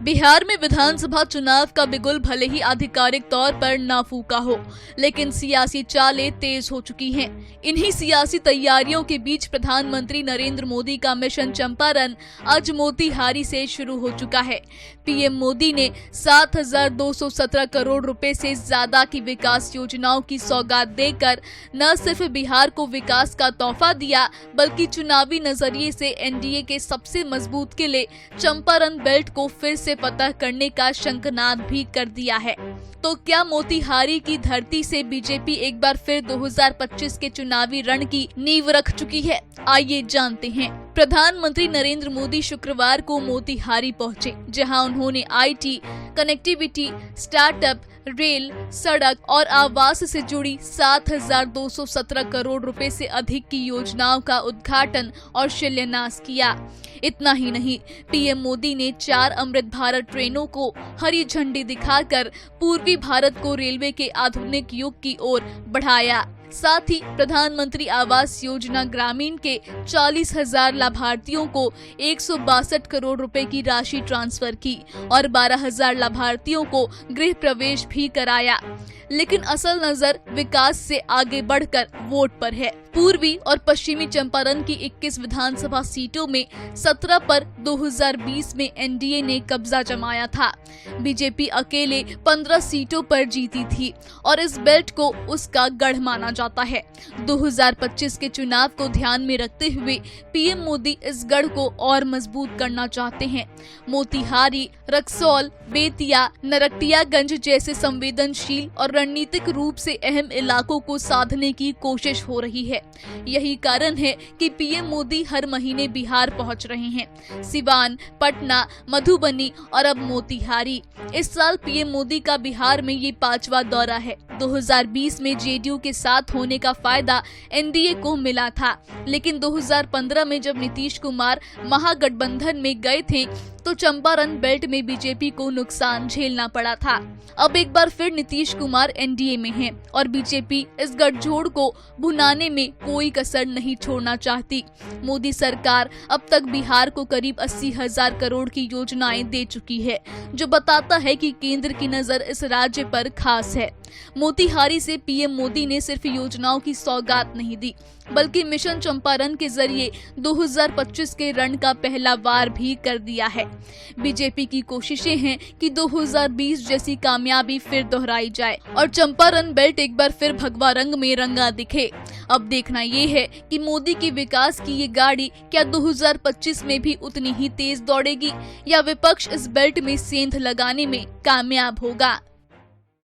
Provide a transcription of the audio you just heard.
बिहार में विधानसभा चुनाव का बिगुल भले ही आधिकारिक तौर पर ना फूका हो, लेकिन सियासी चालें तेज हो चुकी हैं। इन्हीं सियासी तैयारियों के बीच प्रधानमंत्री नरेंद्र मोदी का मिशन चंपारण आज मोतीहारी से शुरू हो चुका है। पीएम मोदी ने 7,217 करोड़ रुपए से ज्यादा की विकास योजनाओं की सौगात देकर न सिर्फ बिहार को विकास का तोहफा दिया, बल्कि चुनावी नजरिए से एनडीए के सबसे मजबूत किले चंपारण बेल्ट को फिर से फतह करने का शंखनाद भी कर दिया है। तो क्या मोतीहारी की धरती से बीजेपी एक बार फिर 2025 के चुनावी रण की नींव रख चुकी है? आइए जानते हैं। प्रधानमंत्री नरेंद्र मोदी शुक्रवार को मोतीहारी पहुंचे, जहां उन्होंने आईटी, कनेक्टिविटी, स्टार्टअप, रेल, सड़क और आवास से जुड़ी 7,217 करोड़ रुपए से अधिक की योजनाओं का उद्घाटन और शिलान्यास किया। इतना ही नहीं, पीएम मोदी ने 4 अमृत भारत ट्रेनों को हरी झंडी दिखाकर पूर्वी भारत को रेलवे के आधुनिक युग की ओर बढ़ाया। साथ ही प्रधानमंत्री आवास योजना ग्रामीण के 40,000 लाभार्थियों को 162 करोड़ रुपए की राशि ट्रांसफर की और 12,000 लाभार्थियों को गृह प्रवेश भी कराया। लेकिन असल नजर विकास से आगे बढ़कर वोट पर है। पूर्वी और पश्चिमी चंपारण की 21 विधानसभा सीटों में 17 पर 2020 में एनडीए ने कब्जा जमाया था। बीजेपी अकेले 15 सीटों पर जीती थी और इस बेल्ट को उसका गढ़ माना जाता है। 2025 के चुनाव को ध्यान में रखते हुए पीएम मोदी इस गढ़ को और मजबूत करना चाहते हैं। मोतीहारी, रक्सौल, बेतिया, नरकटियागंज जैसे संवेदनशील और रणनीतिक रूप से अहम इलाकों को साधने की कोशिश हो रही है। यही कारण है कि पीएम मोदी हर महीने बिहार पहुंच रहे हैं। सिवान, पटना, मधुबनी और अब मोतीहारी। इस साल पीएम मोदी का बिहार में ये 5वां दौरा है। 2020 में जेडीयू के साथ होने का फायदा एनडीए को मिला था, लेकिन 2015 में जब नीतीश कुमार महागठबंधन में गए थे तो चंपारण बेल्ट में बीजेपी को नुकसान झेलना पड़ा था। अब एक बार फिर नीतीश कुमार एनडीए में हैं और बीजेपी इस गठजोड़ को भुनाने में कोई कसर नहीं छोड़ना चाहती। मोदी सरकार अब तक बिहार को करीब 80,000 करोड़ की योजनाएं दे चुकी है, जो बताता है कि केंद्र की नजर इस राज्य पर खास है। मोतीहारी से पीएम मोदी ने सिर्फ योजनाओं की सौगात नहीं दी, बल्कि मिशन चंपारण के जरिए 2025 के रण का पहला वार भी कर दिया है। बीजेपी की कोशिशें हैं कि 2020 जैसी कामयाबी फिर दोहराई जाए और चंपारण बेल्ट एक बार फिर भगवा रंग में रंगा दिखे। अब देखना ये है कि मोदी की विकास की ये गाड़ी क्या 2025 में भी उतनी ही तेज दौड़ेगी या विपक्ष इस बेल्ट में सेंध लगाने में कामयाब होगा।